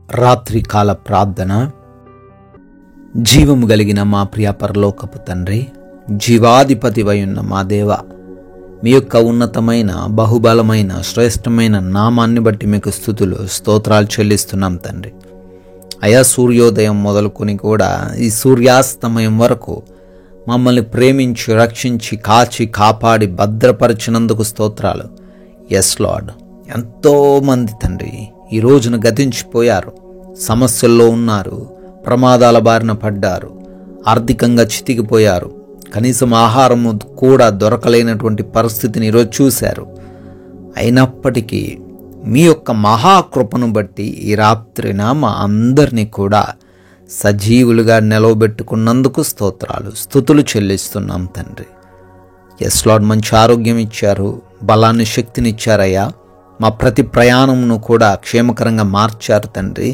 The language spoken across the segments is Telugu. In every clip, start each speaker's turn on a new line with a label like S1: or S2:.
S1: రాత్రికాల ప్రార్థన. జీవము కలిగిన మా ప్రియ పరలోకపు తండ్రి, జీవాధిపతివై ఉన్న మా దేవ, మీ యొక్క ఉన్నతమైన బహుబలమైన శ్రేష్టమైన నామాన్ని బట్టి మీకు స్తుతులు స్తోత్రాలు చెల్లిస్తున్నాం తండ్రి. అయా, సూర్యోదయం మొదలుకొని కూడా ఈ సూర్యాస్తమయం వరకు మమ్మల్ని ప్రేమించి రక్షించి కాచి కాపాడి భద్రపరిచినందుకు స్తోత్రాలు. ఎస్ లార్డ్, ఎంతోమంది తండ్రి ఈ రోజున గతించిపోయారు, సమస్యల్లో ఉన్నారు, ప్రమాదాల బారిన పడ్డారు, ఆర్థికంగా చితికిపోయారు, కనీసం ఆహారము కూడా దొరకలేనటువంటి పరిస్థితిని ఈరోజు చూశారు. అయినప్పటికీ మీ యొక్క మహాకృపను బట్టి ఈ రాత్రిన మా అందరినీ కూడా సజీవులుగా నిలవబెట్టుకున్నందుకు స్తోత్రాలు స్తుతులు చెల్లిస్తున్నాం తండ్రి. ఎస్ లార్డ్, మంచి ఆరోగ్యం ఇచ్చారు, బలాన్ని శక్తిని ఇచ్చారయ్యా. మా ప్రతి ప్రయాణమును కూడా క్షేమకరంగా మార్చారు తండ్రి.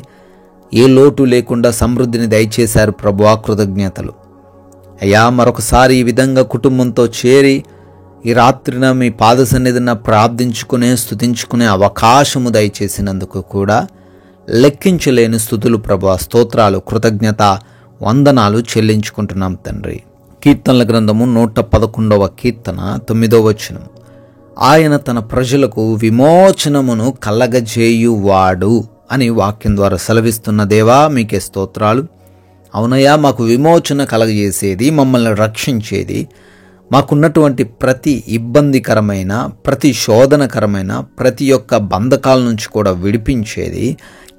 S1: ఏ లోటు లేకుండా సమృద్ధిని దయచేశారు ప్రభువా, కృతజ్ఞతలు అయ్యా. మరొకసారి ఈ విధంగా కుటుంబంతో చేరి ఈ రాత్రిన మీ పాద సన్నిధిన ప్రార్థించుకునే స్తుతించుకునే అవకాశము దయచేసినందుకు కూడా లెక్కించలేని స్తుతులు ప్రభువా, స్తోత్రాలు కృతజ్ఞత వందనాలు చెల్లించుకుంటున్నాం తండ్రి. కీర్తనల గ్రంథము 111వ కీర్తన 9వ వచనం. ఆయన తన ప్రజలకు విమోచనమును కలగజేయువాడు అని వాక్యం ద్వారా సెలవిస్తున్న దేవా, మీకే స్తోత్రాలు. అవునయ్యా, మాకు విమోచన కలగజేసేది, మమ్మల్ని రక్షించేది, మాకున్నటువంటి ప్రతి ఇబ్బందికరమైన, ప్రతి శోధనకరమైన, ప్రతి ఒక్క బంధకాల నుంచి కూడా విడిపించేది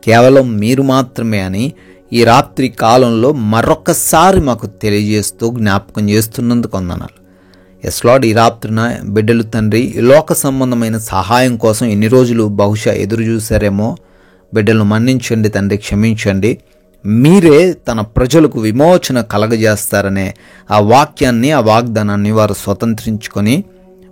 S1: కేవలం మీరు మాత్రమే అని ఈ రాత్రి కాలంలో మరొకసారి మాకు తెలియజేస్తూ జ్ఞాపకం చేస్తున్నందుకు వందనాలు. ఎస్ లార్డ్, ఈ రాత్రిన బిడ్డలు తండ్రి ఈ లోక సంబంధమైన సహాయం కోసం ఎన్ని రోజులు బహుశా ఎదురు చూశారేమో. బిడ్డలను మన్నించండి తండ్రి, క్షమించండి. మీరే తన ప్రజలకు విమోచన కలగజేస్తారనే ఆ వాక్యాన్ని, ఆ వాగ్దానాన్ని వారు స్వతంత్రించుకొని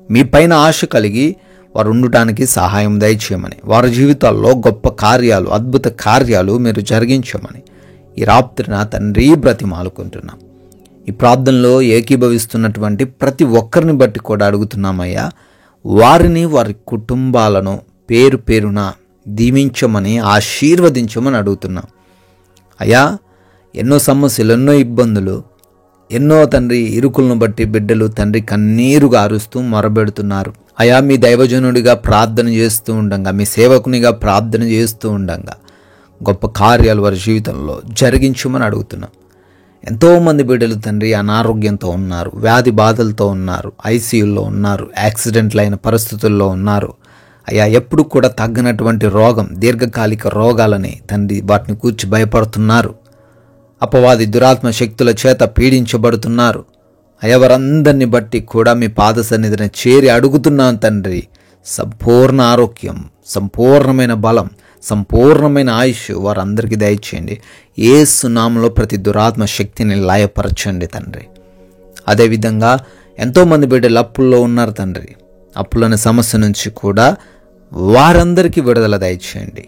S1: మీ పైన ఆశ కలిగి వారు ఉండటానికి సహాయం దయచేయమని, వారి జీవితాల్లో గొప్ప కార్యాలు, అద్భుత కార్యాలు మీరు జరిగించమని ఈ రాత్రిన తండ్రి బ్రతిమాలుకుంటున్నాం. ఈ ప్రార్థనలో ఏకీభవిస్తున్నటువంటి ప్రతి ఒక్కరిని బట్టి కూడా అడుగుతున్నామయ్యా. వారిని, వారి కుటుంబాలను పేరు పేరున దీవించమని, ఆశీర్వదించమని అడుగుతున్నాం అయ్యా. ఎన్నో సమస్యలు, ఎన్నో ఇబ్బందులు, ఎన్నో తండ్రి ఇరుకులను బట్టి బిడ్డలు తండ్రి కన్నీరుగా అరుస్తూ మొరబెడుతున్నారు అయా. మీ దైవజనుడిగా ప్రార్థన చేస్తూ ఉండగా, మీ సేవకునిగా ప్రార్థన చేస్తూ ఉండగా గొప్ప కార్యాలు వారి జీవితంలో జరిగించమని అడుగుతున్నాం. ఎంతోమంది బిడ్డలు తండ్రి అనారోగ్యంతో ఉన్నారు, వ్యాధి బాధలతో ఉన్నారు, ఐసీయూల్లో ఉన్నారు, యాక్సిడెంట్లు అయిన పరిస్థితుల్లో ఉన్నారు అయ్యా. ఎప్పుడు కూడా తగ్గనటువంటి రోగం, దీర్ఘకాలిక రోగాలని తండ్రి వాటిని కూర్చి భయపడుతున్నారు. అపవాది దురాత్మ శక్తుల చేత పీడించబడుతున్నారు అయ్యా. వారందరిని బట్టి కూడా మీ పాద సన్నిధిని చేరి అడుగుతున్నాను తండ్రి. సంపూర్ణ ఆరోగ్యం, సంపూర్ణమైన బలం, సంపూర్ణమైన ఆయుష్ వారందరికీ దయచేయండి. యేసు నామములో ప్రతి దురాత్మ శక్తిని లయపరచండి తండ్రి. అదేవిధంగా ఎంతోమంది బిడ్డలు అప్పుల్లో ఉన్నారు తండ్రి. అప్పులనే సమస్య నుంచి కూడా వారందరికీ విడుదల దయచేయండి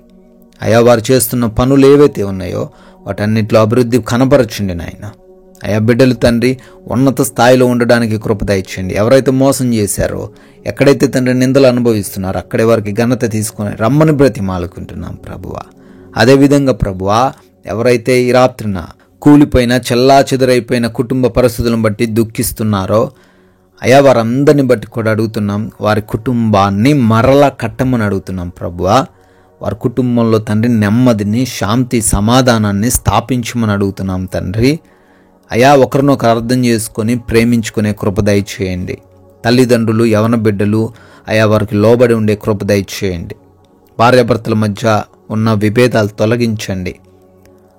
S1: అయ్యా. వారు చేస్తున్న పనులు ఏవైతే ఉన్నాయో వాటన్నిటిలో అభివృద్ధి కనబరచండి నాయన అయ్యా. బిడ్డలు తండ్రి ఉన్నత స్థాయిలో ఉండడానికి కృప దయచేయండి. ఎవరైతే మోసం చేశారో, ఎక్కడైతే తండ్రి నిందలు అనుభవిస్తున్నారో అక్కడే వారికి ఘనత తీసుకొని రమ్మని బ్రతిమాలుకుంటున్నాం ప్రభువా. అదేవిధంగా ప్రభువా, ఎవరైతే ఈ రాత్రిన కూలిపోయిన, చెల్లాచెదురైపోయిన కుటుంబ పరిస్థితులను బట్టి దుఃఖిస్తున్నారో అయ్యా, వారందరిని బట్టి కూడా అడుగుతున్నాం. వారి కుటుంబాన్ని మరలా కట్టమని అడుగుతున్నాం ప్రభువా. వారి కుటుంబంలో తండ్రి నెమ్మదిని, శాంతి, సమాధానాన్ని స్థాపించమని అడుగుతున్నాం తండ్రి అయ్యా. ఒకరినొకరు అర్థం చేసుకొని ప్రేమించుకునే కృప దయచేయండి. తల్లిదండ్రులు, యవన బిడ్డలు అయ్యా, వారికి లోబడి ఉండే కృప దయచేయండి. భార్యాభర్తల మధ్య ఉన్న విభేదాలు తొలగించండి.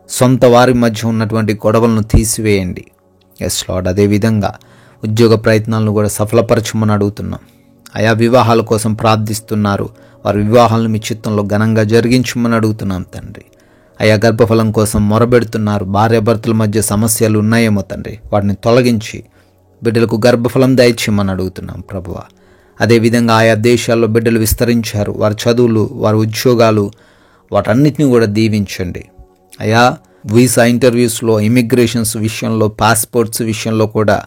S1: సొంత వారి మధ్య ఉన్నటువంటి గొడవలను తీసివేయండి. ఎస్ లార్డ్, అదేవిధంగా ఉద్యోగ ప్రయత్నాలను కూడా సఫలపరచమని అడుగుతున్నాం అయా. వివాహాల కోసం ప్రార్థిస్తున్నారు, వారి వివాహాలను మీ చిత్తంలో ఘనంగా జరిగించమని అడుగుతున్నాం తండ్రి అయా. గర్భఫలం కోసం మొరబెడుతున్నారు, భార్యాభర్తల మధ్య సమస్యలు ఉన్నాయేమో తండ్రి, వాటిని తొలగించి బిడ్డలకు గర్భఫలం దయచేయమని అడుగుతున్నాం ప్రభువా. అదేవిధంగా ఆయా దేశాల్లో బిడ్డలు విస్తరించారు, వారి చదువులు, వారి ఉద్యోగాలు, వాటన్నిటిని కూడా దీవించండి అయా. వీసా ఇంటర్వ్యూస్లో, ఇమిగ్రేషన్స్ విషయంలో, పాస్పోర్ట్స్ విషయంలో కూడా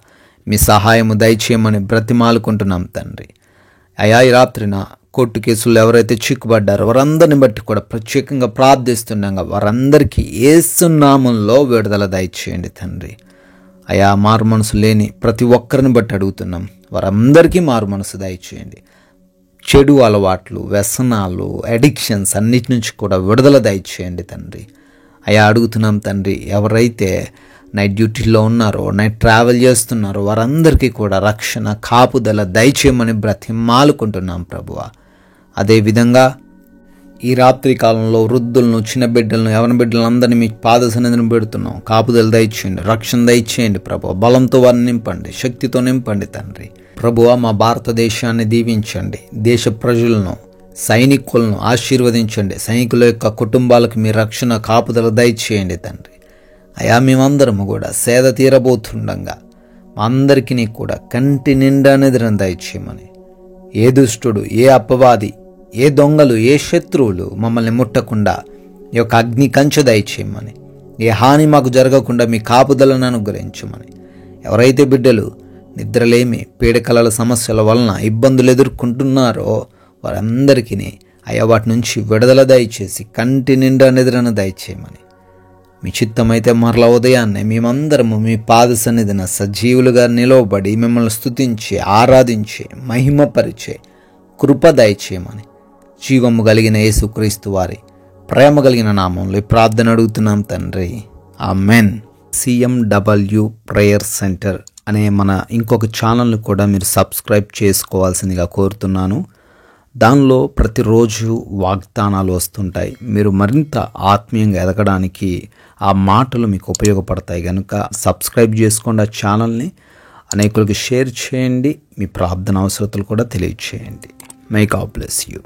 S1: మీ సహాయము దయచేయమని బ్రతిమాలుకుంటున్నాం తండ్రి అయా. ఈ రాత్రిన కోర్టు కేసులు ఎవరైతే చిక్కుబడ్డారో వారందరిని బట్టి కూడా ప్రత్యేకంగా ప్రార్థిస్తుండగా వారందరికీ యేసు నామంలో విడుదల దయచేయండి తండ్రి. అయా మారు మనసు లేని ప్రతి ఒక్కరిని బట్టి అడుగుతున్నాం, వారందరికీ మారు మనసు దయచేయండి. చెడు అలవాట్లు, వ్యసనాలు, అడిక్షన్స్ అన్నిటి నుంచి కూడా విడుదల దయచేయండి తండ్రి. అయా అడుగుతున్నాం తండ్రి, ఎవరైతే నైట్ డ్యూటీలో ఉన్నారో, నైట్ ట్రావెల్ చేస్తున్నారో వారందరికీ కూడా రక్షణ కాపుదల దయచేయమని బ్రతిమాలుకుంటున్నాం ప్రభువా. అదేవిధంగా ఈ రాత్రి కాలంలో వృద్ధులను, చిన్న బిడ్డలను, యవన బిడ్డలను అందరినీ మీ పాద సన్నిధిని పెడుతున్నాం. కాపుదల దయచేయండి, రక్షణ దయచేయండి ప్రభువా. బలంతో వారిని నింపండి, శక్తితో నింపండి తండ్రి. ప్రభువా మా భారతదేశాన్ని దీవించండి, దేశ ప్రజలను, సైనికులను ఆశీర్వదించండి. సైనికుల యొక్క కుటుంబాలకు మీ రక్షణ కాపుదల దయచేయండి తండ్రి. అయా మేమందరము కూడా సేద తీరబోతుండగా మా అందరికీ కూడా కంటి నిండా నిద్రను దయచేయమని, ఏ దుష్టుడు, ఏ అపవాది, ఏ దొంగలు, ఏ శత్రువులు మమ్మల్ని ముట్టకుండా ఈ యొక్క అగ్ని కంచె దయచేయమని, ఏ హాని మాకు జరగకుండా మీ కాపుదలను అనుగ్రహించమని, ఎవరైతే బిడ్డలు నిద్రలేమి, పీడకలల సమస్యల వలన ఇబ్బందులు ఎదుర్కొంటున్నారో వారందరికీ అయా వాటి నుంచి విడుదల దయచేసి కంటి నిండా నిద్రను దయచేయమని, మీ చిత్తమైతే మరల ఉదయాన్నే మేమందరము మీ పాద సన్నిధిన సజీవులుగా నిలవబడి మిమ్మల్ని స్తుతించి, ఆరాధించి, మహిమపరిచే కృప దయచేయమని జీవము కలిగిన యేసుక్రీస్తు వారి ప్రేమ కలిగిన నామంలో ప్రార్థన అడుగుతున్నాం తండ్రి. ఆమెన్. CMW ప్రేయర్ సెంటర్ అనే మన ఇంకొక ఛానల్ని కూడా మీరు సబ్స్క్రైబ్ చేసుకోవాల్సిందిగా కోరుతున్నాను. దానిలో ప్రతిరోజు వాగ్దానాలు వస్తుంటాయి. మీరు మరింత ఆత్మీయంగా ఎదగడానికి ఆ మాటలు మీకు ఉపయోగపడతాయి కనుక సబ్స్క్రైబ్ చేసుకోండి. ఆ ఛానల్ని అనేకులకు షేర్ చేయండి. మీ ప్రార్థన అవసరతలు కూడా తెలియచేయండి. May God bless you.